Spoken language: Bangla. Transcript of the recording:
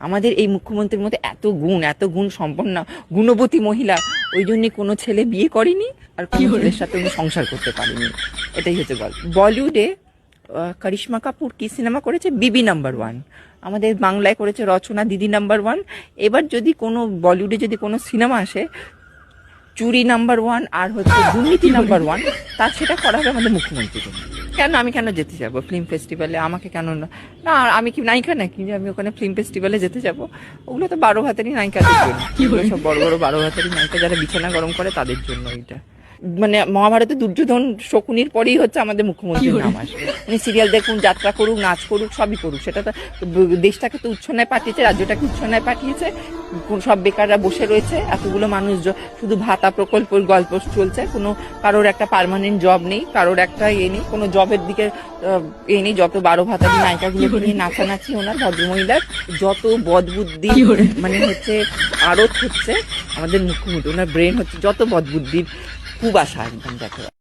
আমাদের এই মুখ্যমন্ত্রীর মধ্যে এত গুণ সম্পন্ন গুণবতী মহিলা, ওই জন্যই কোনো ছেলে বিয়ে করেনি আর কোনো ছেলের সাথে উনি সংসার করতে পারেনি। এটাই হচ্ছে গল্প। বলিউডে করিশ্মা কাপুর কি সিনেমা করেছে? বিবি নাম্বার ওয়ান। আমাদের বাংলায় করেছে রচনা দিদি নাম্বার ওয়ান। এবার যদি কোনো বলিউডে যদি কোনো সিনেমা আসে চুরি নাম্বার ওয়ান আর হচ্ছে দুর্নীতি নাম্বার ওয়ান, তার সেটা করা হবে আমাদের মুখ্যমন্ত্রীকে। কেন আমি কেন যেতে যাবো ফিল্ম ফেস্টিভ্যালে? আমাকে কেন না? না আমি কি নায়িকা নাকি যে আমি ওখানে ফিল্ম ফেস্টিভ্যালে যেতে যাবো? ওগুলো তো 12 ভাতেরই নায়িকাদের জন্য, সব বড় বড় 12 ভাতেরই নায়িকা যারা বিছানা গরম করে তাদের জন্য এটা। মানে মহাভারতে দুর্যোধন শকুনির পরেই হচ্ছে আমাদের মুখ্যমন্ত্রীর নাম আসবে। উনি সিরিয়াল দেখুন, যাত্রা করুক, নাচ করুক, সবই করুক, সেটা তো দেশটাকে তো উচ্ছন্নায় পাঠিয়েছে, রাজ্যটাকে উচ্ছন্নায় পাঠিয়েছে। সব বেকাররা বসে রয়েছে, এতগুলো মানুষ শুধু ভাতা প্রকল্পের গল্প চলছে, কোনো কারোর একটা পার্মানেন্ট জব নেই, কারোর একটা নেই, কোনো জবের দিকে নেই। যত 12 ভাতারি নায়িকাগুলো নিয়ে নাচানাচি ওনার ভদ্রমহিলার, যত বদবুদ্ধি মানে হচ্ছে আরত হচ্ছে আমাদের মুখ্যমন্ত্রী, ওনার ব্রেন হচ্ছে যত বদবুদ্ধির খুব আশা একদম দেখো।